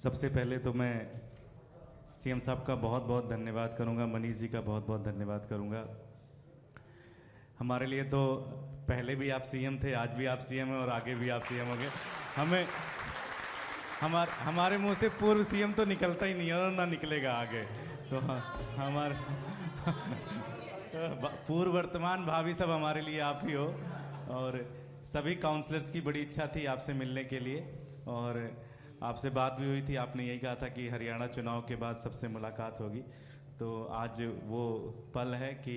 सबसे पहले तो मैं सीएम साहब का बहुत बहुत धन्यवाद करूंगा, मनीष जी का बहुत बहुत धन्यवाद करूंगा। हमारे लिए तो पहले भी आप सीएम थे, आज भी आप सीएम हैं और आगे भी आप सीएम होंगे। हमें हमारे मुंह से पूर्व सीएम तो निकलता ही नहीं है और ना निकलेगा आगे। तो हमारे पूर्व वर्तमान भावी सब हमारे लिए आप ही हो। और सभी काउंसलर्स की बड़ी इच्छा थी आपसे मिलने के लिए, और आपसे बात भी हुई थी। आपने यही कहा था कि हरियाणा चुनाव के बाद सबसे मुलाकात होगी। तो आज वो पल है कि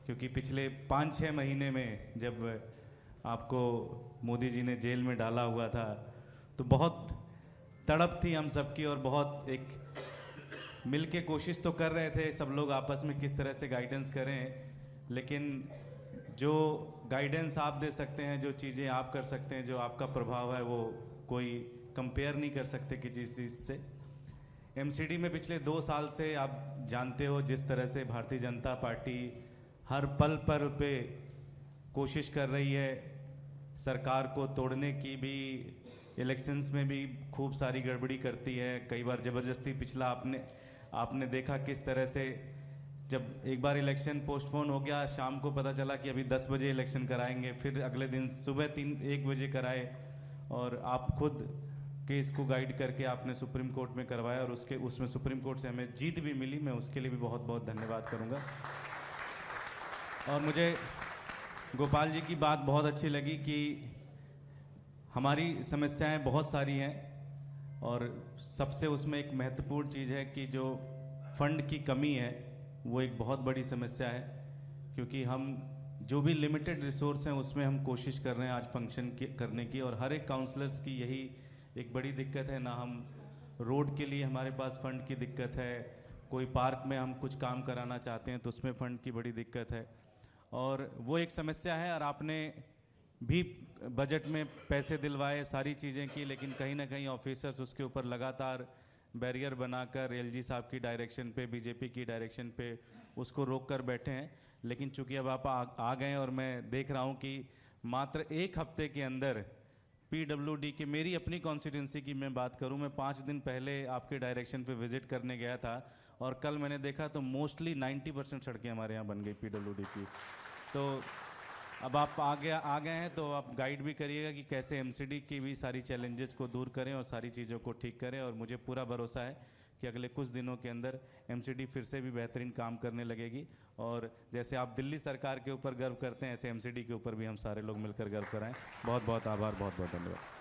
क्योंकि पिछले 5-6 महीने में जब आपको मोदी जी ने जेल में डाला हुआ था तो बहुत तड़प थी हम सबकी, और बहुत एक मिल के कोशिश तो कर रहे थे सब लोग आपस में किस तरह से गाइडेंस करें, लेकिन जो गाइडेंस आप दे सकते हैं, जो चीज़ें आप कर सकते हैं, जो आपका प्रभाव है, वो कोई कंपेयर नहीं कर सकते किसी चीज़ से। एमसीडी में पिछले 2 साल से आप जानते हो जिस तरह से भारतीय जनता पार्टी हर पल पर पे कोशिश कर रही है सरकार को तोड़ने की। भी इलेक्शंस में भी खूब सारी गड़बड़ी करती है, कई बार ज़बरदस्ती। पिछला आपने देखा किस तरह से जब एक बार इलेक्शन पोस्टपोन हो गया, शाम को पता चला कि अभी 10 बजे इलेक्शन कराएंगे, फिर अगले दिन सुबह 1 बजे कराए, और आप खुद केस को गाइड करके आपने सुप्रीम कोर्ट में करवाया, और उसमें सुप्रीम कोर्ट से हमें जीत भी मिली। मैं उसके लिए भी बहुत बहुत धन्यवाद करूंगा। और मुझे गोपाल जी की बात बहुत अच्छी लगी कि हमारी समस्याएं बहुत सारी हैं, और सबसे उसमें एक महत्वपूर्ण चीज़ है कि जो फंड की कमी है वो एक बहुत बड़ी समस्या है। क्योंकि हम जो भी लिमिटेड रिसोर्स हैं उसमें हम कोशिश कर रहे हैं आज फंक्शन करने की, और हर एक काउंसलर्स की यही एक बड़ी दिक्कत है ना। हम रोड के लिए हमारे पास फंड की दिक्कत है, कोई पार्क में हम कुछ काम कराना चाहते हैं तो उसमें फंड की बड़ी दिक्कत है, और वो एक समस्या है। और आपने भी बजट में पैसे दिलवाए, सारी चीज़ें की, लेकिन कहीं ना कहीं ऑफिसर्स उसके ऊपर लगातार बैरियर बनाकर एलजी साहब की डायरेक्शन पे, बीजेपी की डायरेक्शन पे उसको रोक कर बैठे हैं। लेकिन चूंकि अब आप आ गए, और मैं देख रहा हूँ कि मात्र 1 हफ्ते के अंदर पीडब्ल्यूडी के, मेरी अपनी कॉन्स्टिट्यूंसी की मैं बात करूं, मैं 5 दिन पहले आपके डायरेक्शन पे विजिट करने गया था, और कल मैंने देखा तो मोस्टली 90% सड़कें हमारे यहाँ बन गई पीडब्ल्यूडी की। तो अब आप आ गए हैं तो आप गाइड भी करिएगा कि कैसे एमसीडी की भी सारी चैलेंजेस को दूर करें और सारी चीज़ों को ठीक करें। और मुझे पूरा भरोसा है कि अगले कुछ दिनों के अंदर एमसीडी फिर से भी बेहतरीन काम करने लगेगी, और जैसे आप दिल्ली सरकार के ऊपर गर्व करते हैं ऐसे एमसीडी के ऊपर भी हम सारे लोग मिलकर गर्व कराएं। बहुत बहुत आभार, बहुत बहुत धन्यवाद।